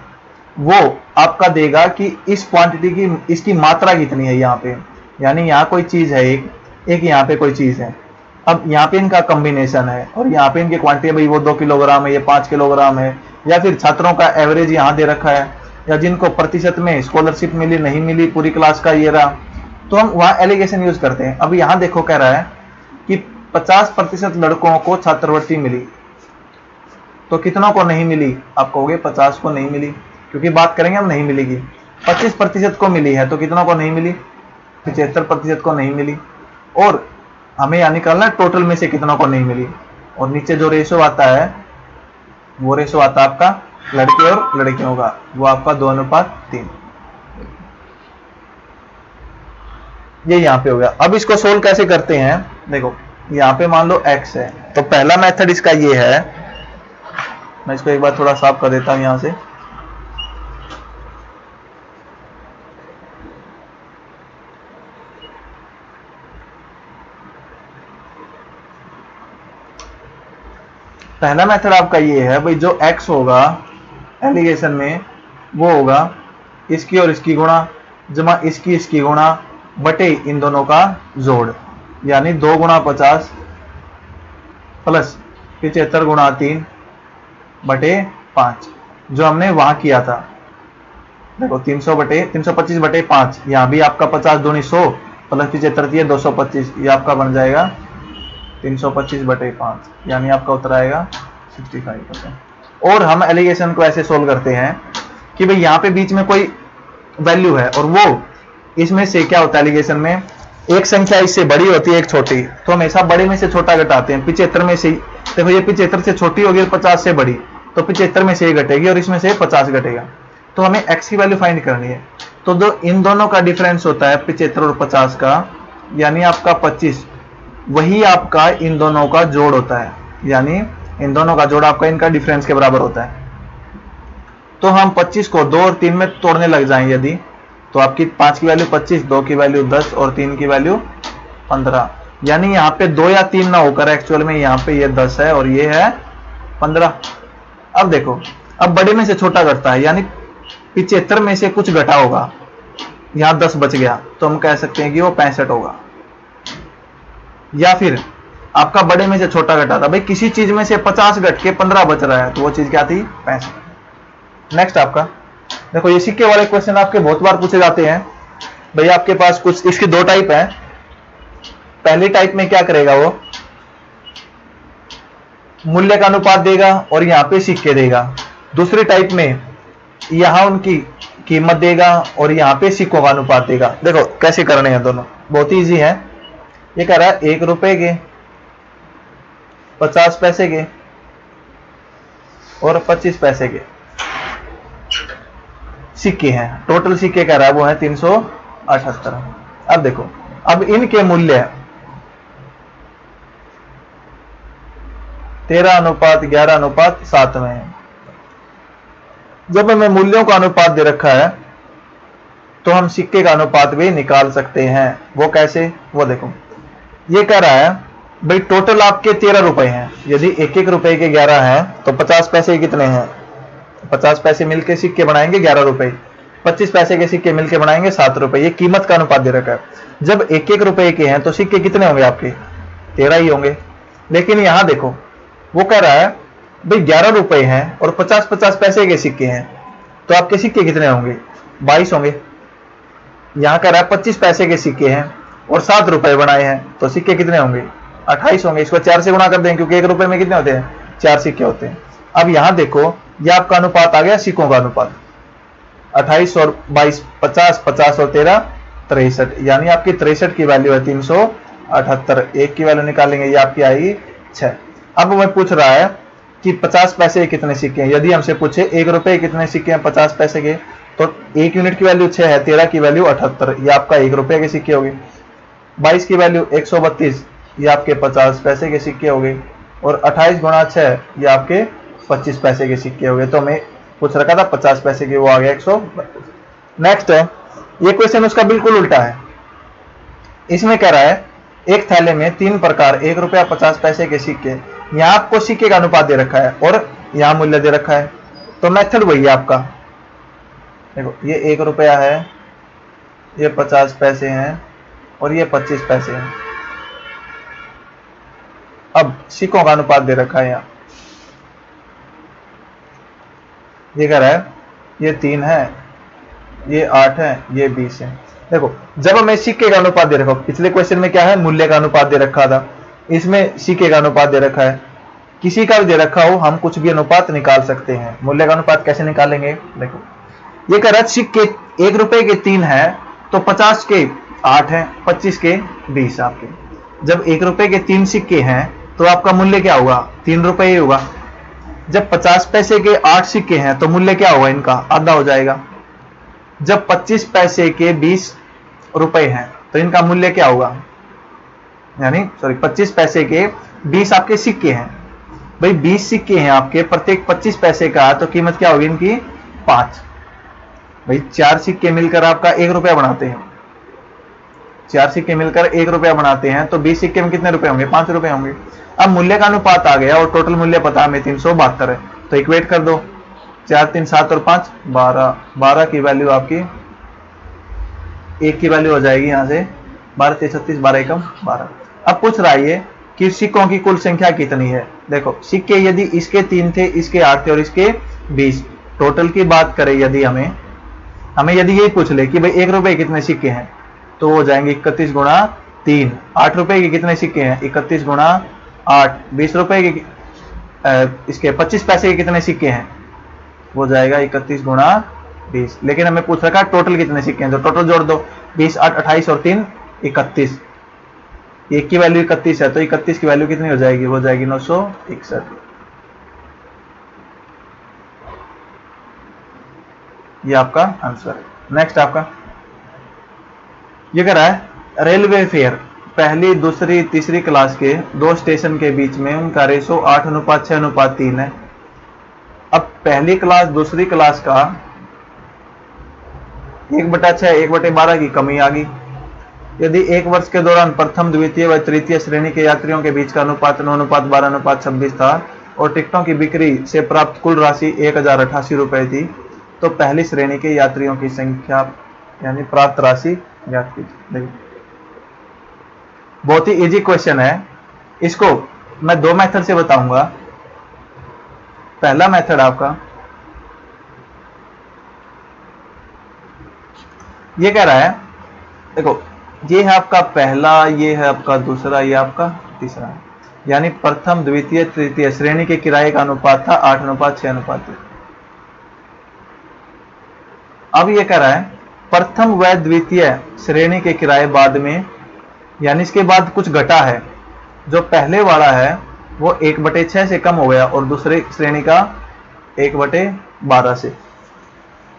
वो आपका देगा कि इस क्वांटिटी की इसकी मात्रा कितनी है यहाँ पे, यानी यहाँ कोई चीज है एक यहाँ पे कोई चीज है। अब यहाँ पे इनका कॉम्बिनेशन है और यहाँ पे इनकी क्वांटिटी, भाई वो 2 किलोग्राम है, ये 5 किलोग्राम है, या फिर छात्रों का एवरेज यहाँ दे रखा है, या जिनको प्रतिशत में स्कॉलरशिप मिली नहीं मिली पूरी क्लास का ये रहा, तो हम वहाँ एलिगेशन यूज करते हैं। अब यहाँ देखो कह रहा है कि 50% लड़कों को छात्रवृत्ति मिली, तो कितनों को नहीं मिली? आप कहोगे 50 को नहीं मिली, क्योंकि बात करेंगे हम नहीं मिलेगी। 25% को मिली है, तो कितनों को नहीं मिली? 75% को नहीं मिली। और हमें यहाँ निकालना है टोटल में से कितनों को नहीं मिली। और नीचे जो रेशो आता है वो रेशो आता है आपका लड़के और लड़कियों का, वो आपका 2:3। ये यहाँ पे हो गया। अब इसको सोल्व कैसे करते हैं? देखो यहाँ पे मान लो x है, तो पहला मेथड इसका ये है। मैं इसको एक बार थोड़ा साफ कर देता हूं यहां से। पहला मेथड आपका ये है, भाई जो x होगा एलिगेशन में वो होगा इसकी और इसकी गुणा जमा इसकी गुणा बटे इन दोनों का जोड़, यानी 2 × 50 प्लस 75 × 3 बटे 5, जो हमने वहां किया था। देखो 325 बटे 5, यहाँ भी आपका 50 दूनी 100 प्लस 75 225, ये आपका बन जाएगा 325 बटे 5, यानी आपका उत्तर आएगा 65%। और हम एलिगेशन को ऐसे सोल्व करते हैं कि भाई यहाँ पे बीच में कोई वैल्यू है और वो इसमें से क्या होता है एलिगेशन में, एक संख्या इससे बड़ी होती है एक छोटी, तो हमेशा बड़े में से छोटा घटाते हैं। 75 में से, देखो ये 75 से छोटी होगी और 50 से बड़ी, तो 75 में से ये घटेगी और इसमें से 50 घटेगा। तो हमें x की वैल्यू फाइंड करनी है, तो इन दोनों का डिफरेंस होता है 75 और 50 का, यानी आपका 25, वही आपका इन दोनों का जोड़ होता है, यानी इन दोनों का जोड़ आपका इनका डिफरेंस के बराबर होता है। तो हम 25 को 2 और 3 में तोड़ने लग जाएं यदि, तो आपकी 5 की वैल्यू 25, 2 की वैल्यू 10 और 3 की वैल्यू 15, यानी यहाँ पे 2 या 3 ना होकर एक्चुअल में यहाँ पे ये 10 है और ये है 15। अब देखो, अब बड़े में से छोटा घटता है, यानी 75 में से कुछ घटा होगा, यहाँ 10 बच गया, तो हम कह सकते हैं कि वो 65 होगा। या फिर आपका बड़े में से छोटा घटा था, भाई किसी चीज में से 50 घट के 15 बच रहा है, तो वो चीज क्या थी? 65। नेक्स्ट आपका देखो, ये सिक्के वाले क्वेश्चन आपके बहुत बार पूछे जाते हैं। भाई आपके पास कुछ इसकी 2 टाइप है। पहली टाइप में क्या करेगा, वो मूल्य का अनुपात देगा और यहाँ पे सिक्के देगा। दूसरी टाइप में यहां उनकी कीमत देगा और यहाँ पे सिक्कों का अनुपात देगा। देखो कैसे करने हैं दोनों, बहुत ही इजी है। ये कह रहा है 1 रुपए के, 50 पैसे के और 25 पैसे के सिक्के हैं। टोटल सिक्के कह रहा है वो है 378। अब देखो, अब इनके मूल्य 13:11:7 में है। जब हमें मूल्यों का अनुपात दे रखा है तो हम सिक्के का अनुपात भी निकाल सकते हैं। वो कैसे, वो देखो, ये कह रहा है भाई टोटल आपके 13 रुपए हैं, यदि 1-1 रुपए के 11 हैं तो 50 पैसे कितने हैं? 50 पैसे मिलके सिक्के बनाएंगे 11 रुपए, 25 पैसे के सिक्के मिलके बनाएंगे 7 रुपए। ये कीमत का अनुपात दे रखा है। जब 1-1 रुपए के हैं तो सिक्के कितने होंगे आपके? 13 ही होंगे। लेकिन यहां देखो, वो कह रहा है भाई 11 रुपए हैं और 50-50 पैसे के सिक्के हैं, तो आपके सिक्के कितने होंगे? 22 होंगे। यहां कह रहा है 25 पैसे के सिक्के हैं और 7 रुपए बनाए हैं, तो सिक्के कितने होंगे? 28 होंगे। इसको 4 से गुणा कर देंगे क्योंकि 1 रुपए में कितने होते हैं? 4 सिक्के होते हैं। अब यहां देखो, ये आपका अनुपात आ गया सिक्कों का अनुपात, 28 और 22 50, 50 और 13 63, यानी आपकी 63 की वैल्यू है 378। एक की वैल्यू निकालेंगे, ये आपकी आएगी 6। अब मैं पूछ रहा है कि 50 पैसे के कितने सिक्के हैं। यदि हमसे पूछे 1 रुपए के कितने सिक्के हैं 50 पैसे के, तो 1 यूनिट की वैल्यू 6 है, 13 की वैल्यू 78, ये आपका 1 रुपए के सिक्के हो गए। 22 की वैल्यू 132, ये आपके 50 पैसे के सिक्के हो गए। और 28 गुणा 6, ये आपके 25 पैसे के सिक्के हो गए। तो हमें पूछ रखा था 50 पैसे के, वो आ गया 132। नेक्स्ट है, ये क्वेश्चन उसका बिल्कुल उल्टा है। इसमें कह रहा है एक थैले में 3 प्रकार 1 रुपया 50 पैसे के सिक्के, यहां आपको सिक्के का अनुपात दे रखा है और यहां मूल्य दे रखा है। तो मेथड वही है आपका। देखो, ये 1 रुपया है, ये 50 पैसे हैं और ये 25 पैसे हैं। अब सिक्कों का अनुपात दे रखा है यहां, ये कह रहा है ये 3 है, ये 8 है, ये 20 है। देखो, जब हमें सिक्के का अनुपात दे रखा, पिछले क्वेश्चन में क्या है? मूल्य का अनुपात दे रखा था, इसमें सिक्के का अनुपात दे रखा है। किसी का भी दे रखा हो, हम कुछ भी अनुपात निकाल सकते हैं। मूल्य का अनुपात कैसे निकालेंगे? देखो, ये कह रहा है सिक्के 1 रुपए के 3 है, तो 50 के 8 है, 25 के 20 आपके। जब 1 रुपए के 3 सिक्के हैं तो आपका मूल्य क्या होगा? 3 रुपए ही होगा। जब 50 पैसे के 8 सिक्के हैं तो मूल्य क्या होगा? इनका आधा हो जाएगा। जब 25 पैसे के 20 रुपए हैं तो इनका मूल्य क्या होगा? यानी 25 पैसे के 20 आपके सिक्के हैं। भाई 20 सिक्के हैं आपके, प्रत्येक 25 पैसे का, तो कीमत क्या होगी इनकी? 5। भाई 4 सिक्के मिलकर आपका 1 रुपया बनाते हैं। 4 सिक्के मिलकर 1 रुपया बनाते हैं, तो 20 सिक्के में कितने रुपए होंगे? 5 रुपए होंगे। अब मूल्य का अनुपात आ गया और टोटल मूल्य पता हमें 372 है, तो इक्वेट कर दो। 4 3 7 और 5 12, 12 की वैल्यू आपकी, 1 की वैल्यू हो जाएगी यहां से 12 3 36, 12 एकम 12। अब पूछ रहा है कि सिक्कों की कुल संख्या कितनी है। देखो, सिक्के यदि इसके 3 थे, इसके 8 थे और इसके 20, टोटल की बात करें यदि हमें यदि यही पूछ ले कि भाई 1 रुपए कितने सिक्के हैं, तो हो जाएंगे 31 गुणा 3। 8 रुपए के कितने सिक्के हैं? 31 गुणा 8। 20 रुपए के इसके 25 पैसे के कितने सिक्के हैं? हो जाएगा 31 गुणा 20। लेकिन हमें पूछ रखा टोटल कितने सिक्के हैं, तो टोटल जोड़ दो। 20 8 28 और 3 31। 1 की वैल्यू 31 है, तो 31 की वैल्यू कितनी हो जाएगी? हो जाएगी 961। ये आपका आंसर है। नेक्स्ट आपका ये कह रहा है रेलवे फेयर पहली दूसरी तीसरी क्लास के 2 स्टेशन के बीच में उनका रेशो 8:6:3 है। अब पहली क्लास दूसरी क्लास का 1/6 1/12 की कमी आ गई। यदि 1 वर्ष के दौरान प्रथम द्वितीय व तृतीय श्रेणी के यात्रियों के बीच का अनुपात 9:12:26 था और टिकटों की बिक्री से प्राप्त कुल राशि 1088 रुपए थी, तो पहली श्रेणी के यात्रियों की संख्या यानी प्राप्त राशि ज्ञात कीजिए। बहुत ही इजी क्वेश्चन है। इसको मैं 2 मेथड से बताऊंगा। पहला मेथड आपका ये कह रहा है, देखो ये है आपका पहला, ये है आपका दूसरा, ये आपका तीसरा, यानी प्रथम द्वितीय तृतीय श्रेणी के किराए का अनुपात था 8:6:3। अब ये कह रहा है प्रथम व द्वितीय श्रेणी के किराए बाद में, यानी इसके बाद कुछ घटा है। जो पहले वाला है वो 1/6 से कम हो गया और दूसरे श्रेणी का 1/12 से।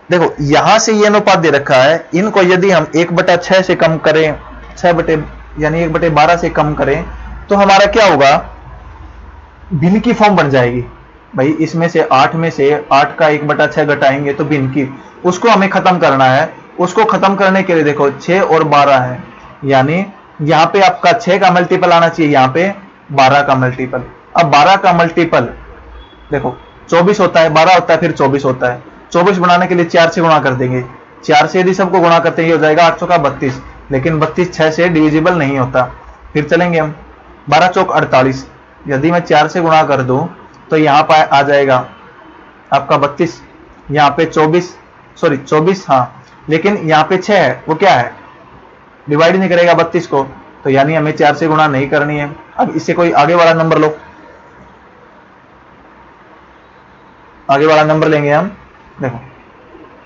देखो यहां से ये अनुपात दे रखा है, इनको यदि हम 1/6 से कम करें, 6 यानी 1/12 से कम करें, तो हमारा क्या होगा? भिन्न की फॉर्म बन जाएगी। भाई इसमें से 8 में से 8 का 1/6 घटाएंगे तो भिन्न की, उसको हमें खत्म करना है। उसको खत्म करने के लिए देखो 6 और 12 है, यानी यहां पे आपका 6 का मल्टीपल आना चाहिए, यहां पे 12 का मल्टीपल। अब 12 का मल्टीपल देखो 24 होता है, 12 होता है, फिर 24 होता है। 24 बनाने के लिए 4 से गुणा कर देंगे। 4 से यदि सबको गुणा करते हैं, ये हो जाएगा 8 का 32, लेकिन 32 6 से डिविजिबल नहीं होता। फिर चलेंगे हम 12 चौक 48, यदि मैं 4 से गुणा कर दूं तो यहाँ पर आ जाएगा आपका 32, यहाँ पे 24, सॉरी 24, हाँ, लेकिन यहाँ पे 6 है, वो क्या है, डिवाइड नहीं करेगा 32 को, तो यानी हमें 4 से गुणा नहीं करनी है। अब इससे कोई आगे वाला नंबर लो, आगे वाला नंबर लेंगे हम। देखो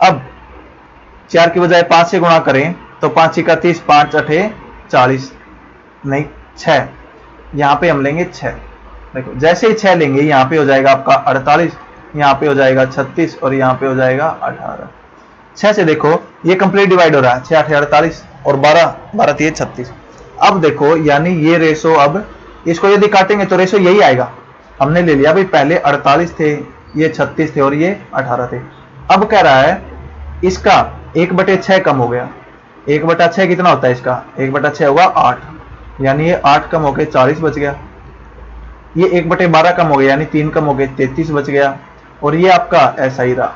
अब 4 की बजाय 5 से गुणा करें तो 5 का 30, 5 अठे 40, नहीं 6, यहाँ पे हम लेंगे 6। देखो जैसे ही 6 लेंगे यहाँ पे हो जाएगा आपका 48, यहाँ पे हो जाएगा 36 और यहाँ पे हो जाएगा 18। 6 से देखो ये कंप्लीट डिवाइड हो रहा है, 6 8 48 और 12 12 3 36। अब देखो यानी ये रेशो, अब इसको यदि काटेंगे तो रेशो यही आएगा। हमने ले लिया भाई पहले 48 थे, ये 36 थे और ये 18 थे। अब कह रहा है इसका 1/6 कम हो गया। 1/6 कितना होता है इसका, 1/6 होगा 8, यानी ये 8 कम होकर 40 बच गया। ये 1/12 कम हो गया, यानी 3 कम हो गए 33 बच गया। और ये आपका ऐसा ही रहा,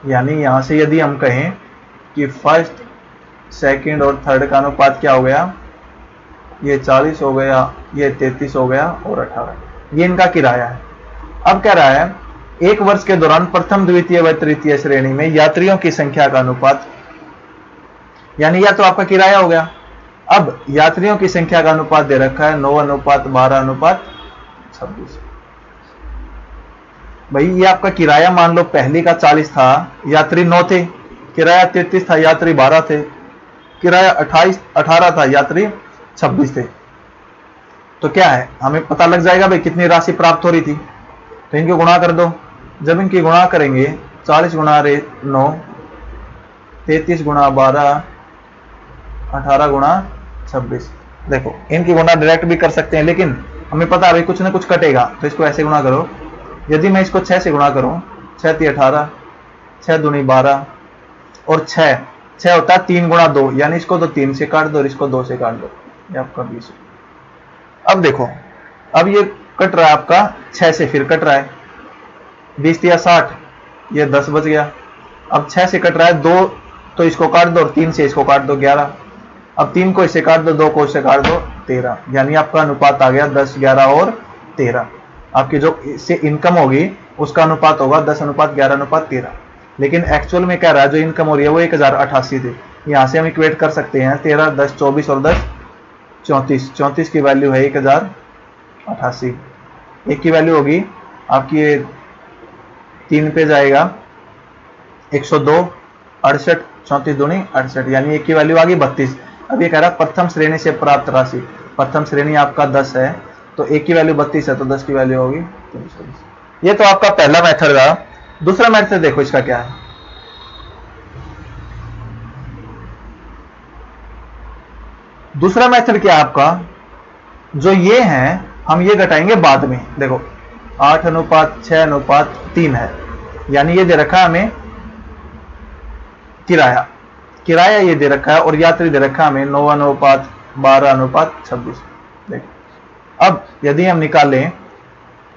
यानी यहां से यदि हम कहें कि फर्स्ट, सेकंड और थर्ड का अनुपात क्या हो गया, ये 40 हो गया, ये 33 हो गया और 18, ये इनका किराया है। अब कह रहा है एक वर्ष के दौरान प्रथम, द्वितीय व तृतीय श्रेणी में यात्रियों की संख्या का अनुपात, यानी या तो आपका किराया हो गया। अब यात्रियों की संख्या का अनुपात दे रखा है 9:12:26। भाई ये आपका किराया मान लो पहली का 40 था, यात्री 9 थे, किराया 33 था, यात्री 12 थे, किराया 18 था, यात्री 26 थे। तो क्या है, हमें पता लग जाएगा भाई कितनी राशि प्राप्त हो रही थी। तो इनकी गुणा कर दो। जब इनकी गुणा करेंगे 40 गुणा 9, 33 गुणा 12, 18 गुणा 26। देखो इनकी गुणा डायरेक्ट भी कर सकते हैं, लेकिन हमें पता है भाई कुछ ना कुछ कटेगा, तो इसको ऐसे गुणा करो। यदि मैं इसको 6 से गुणा करूं, 6 × 18, 6 दूनी 12 और 6 होता है 3 गुणा 2, यानी इसको तो 3 से काट दो और इसको 2 से काट दो, ये आपका 20। अब देखो अब ये कट रहा है आपका 6 से, फिर कट रहा है 20 या 60, ये 10 बच गया। अब 6 से कट रहा है 2, तो इसको काट दो और 3 से इसको काट दो 11। अब 3 को इससे काट दो, 2 को इससे काट दो 13, यानी आपका अनुपात आ गया 10, 11 और 13। आपकी जो इससे इनकम होगी उसका अनुपात होगा 10:11:13। लेकिन एक्चुअल में क्या रहा है, जो इनकम हो रही है वो 1088 थी। यहाँ से हम इक्वेट कर सकते हैं 13, 10, 24 और 10 34। 34 की वैल्यू है 1088। एक की वैल्यू होगी आपकी 3 पे जाएगा 102, 68, 34 दूनी 68, यानी एक की वैल्यू आ गई 32। अब ये कह रहा है प्रथम श्रेणी से प्राप्त राशि, प्रथम श्रेणी आपका 10 है, तो एक की वैल्यू 32 है, तो 10 की वैल्यू होगी 320। ये तो आपका पहला मेथड था। दूसरा मेथड देखो इसका क्या है। दूसरा मेथड क्या है आपका, जो ये है हम ये घटाएंगे बाद में। देखो 8:6:3 है, यानी ये दे रखा है हमें किराया, किराया ये दे रखा है और यात्री दे रखा है हमें 9:12:26। देखो अब यदि हम निकालें,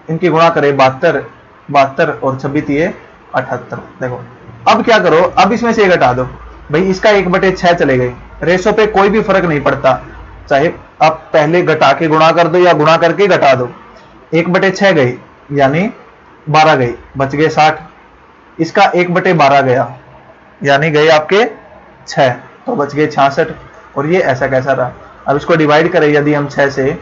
इनकी गुणा करें 72 और 26 78। देखो अब क्या करो, अब इसमें से घटा दो। भाई इसका 1/6 चले गए, रेशो पे कोई भी फर्क नहीं पड़ता, चाहे आप पहले घटा के गुणा कर दो या गुणा करके घटा दो। 1/6 गई यानी 12 गई, बच गए 60। इसका 1/12 गया यानी गए आपके 6, तो बच गए 66। और ये ऐसा कैसा रहा। अब इसको डिवाइड करें यदि हम 6 से,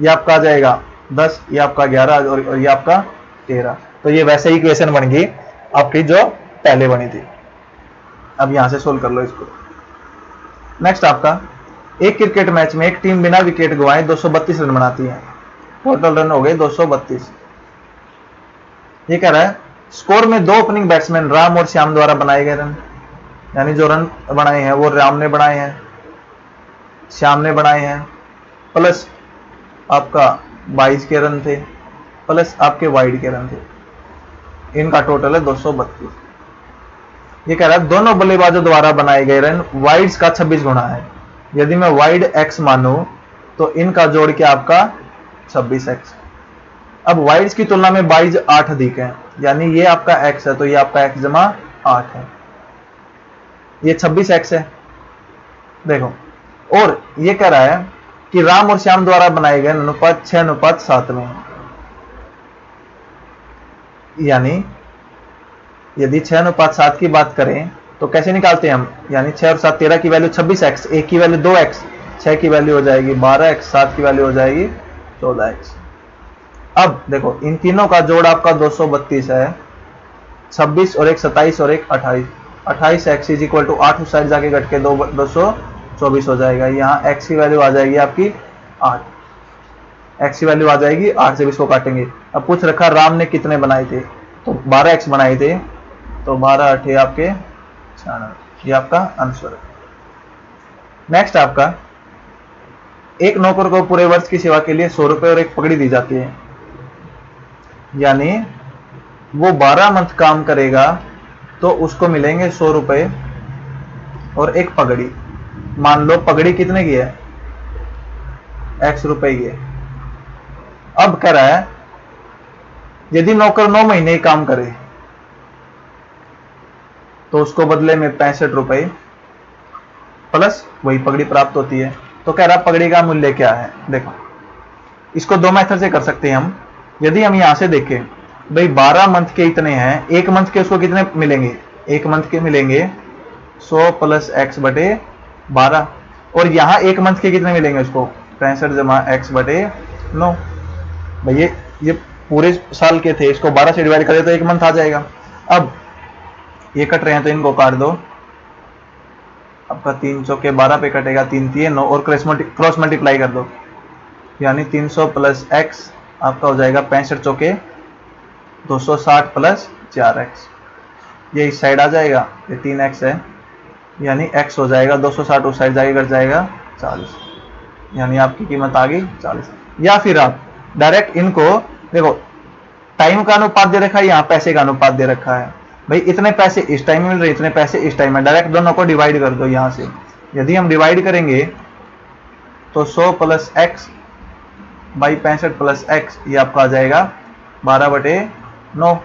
ये आपका आ जाएगा 10, ये आपका 11 और ये आपका 13। तो ये वैसे ही इक्वेशन बन गई आपकी जो पहले बनी थी। अब यहां से सोल्व कर लो इसको। नेक्स्ट आपका, एक क्रिकेट मैच में एक टीम बिना विकेट गंवाए 232 रन बनाती है, टोटल रन हो गए 232। ये कह रहा है स्कोर में 2 ओपनिंग बैट्समैन राम और श्याम द्वारा बनाए गए रन, यानी जो रन बनाए हैं वो राम ने बनाए हैं, श्याम ने बनाए हैं, प्लस आपका 22 के रन थे, प्लस आपके वाइड के रन थे, इनका टोटल है 232। ये कह रहा है दोनों बल्लेबाजों द्वारा बनाए गए रन वाइड्स का 26 गुना है। यदि मैं वाइड x मानूं तो इनका जोड़ के आपका 26x। अब वाइड्स की तुलना में 22 8 अधिक है, यानी ये आपका x है, तो ये आपका x जमा 8 है, ये 26x है। देखो और ये कह रहा है कि राम और श्याम द्वारा बनाए गए अनुपात 6:7 में है। यानी यदि 6:7 की बात करें तो कैसे निकालते हैं हम, यानी 6 और 7 13 की वैल्यू 26x, 1 की वैल्यू 2x, 6 की वैल्यू हो जाएगी 12x, 7 की वैल्यू हो जाएगी 14x। अब देखो इन तीनों का जोड़ आपका 232 है, 26 और एक 27 और एक 28, 28x इज इक्वल टू 8 उस साइड जाके घट के 224 हो जाएगा। यहाँ x की वैल्यू आ जाएगी आपकी 8, x की वैल्यू आ जाएगी 8 से 20 को काटेंगे। अब पूछ रखा राम ने कितने बनाए थे, तो 12x बनाए थे, तो 12 8 आपके 96, ये आपका आंसर है। नेक्स्ट आपका, एक नौकर को पूरे वर्ष की सेवा के लिए 100 रुपए और एक पगड़ी दी जाती है, यानी वो 12 मंथ काम करेगा तो उसको मिलेंगे 100 रुपए और एक पगड़ी। मान लो पगड़ी कितने की है, x रुपए की है। अब कह रहा है यदि नौकर 9 महीने काम करे तो उसको बदले में 65 रुपए प्लस वही पगड़ी प्राप्त होती है। तो कह रहा पगड़ी का मूल्य क्या है। देखो इसको दो मेथड से कर सकते हैं हम। यदि हम यहां से देखें भाई 12 मंथ के इतने हैं, एक मंथ के उसको कितने मिलेंगे, एक मंथ के मिलेंगे 100 प्लस x बटे 12, और यहां एक मंथ के कितने मिलेंगे उसको 65 जमा x बटे 9। भाई ये पूरे साल के थे, इसको 12 से डिवाइड करें तो एक मंथ आ जाएगा। अब ये कट रहे हैं तो इनको काट दो, आपका 3 चौके 12 पे कटेगा, 3 3 9 और क्रॉस मल्टीप्लाई कर दो, यानी 300 प्लस x आपका हो जाएगा 65 चौके 260 प्लस 4x, ये इस साइड आ जाएगा, ये 3x है, यानी x हो जाएगा 260 उस साइड जाके घट जाएगा 40, यानी आपकी कीमत आ गई 40। या फिर आप डायरेक्ट इनको देखो, टाइम का अनुपात दे रखा है, यहाँ पैसे का अनुपात दे रखा है, भाई इतने पैसे इस टाइम में मिल रहे, इतने पैसे इस टाइम में, डायरेक्ट दोनों को डिवाइड कर दो। यहां से यदि हम डिवाइड करेंगे तो 100 plus x by 65 plus x, ये आपका आ जाएगा 12 बटे 9,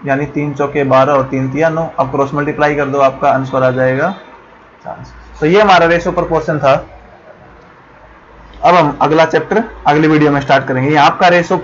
यानी 3 चौके 12 और 3 3 9। अब क्रॉस मल्टीप्लाई कर दो, आपका आंसर आ जाएगा 40। तो ये हमारा रेशो प्रोपोर्शन था। अब हम अगला चैप्टर अगली वीडियो में स्टार्ट करेंगे। ये आपका रेशो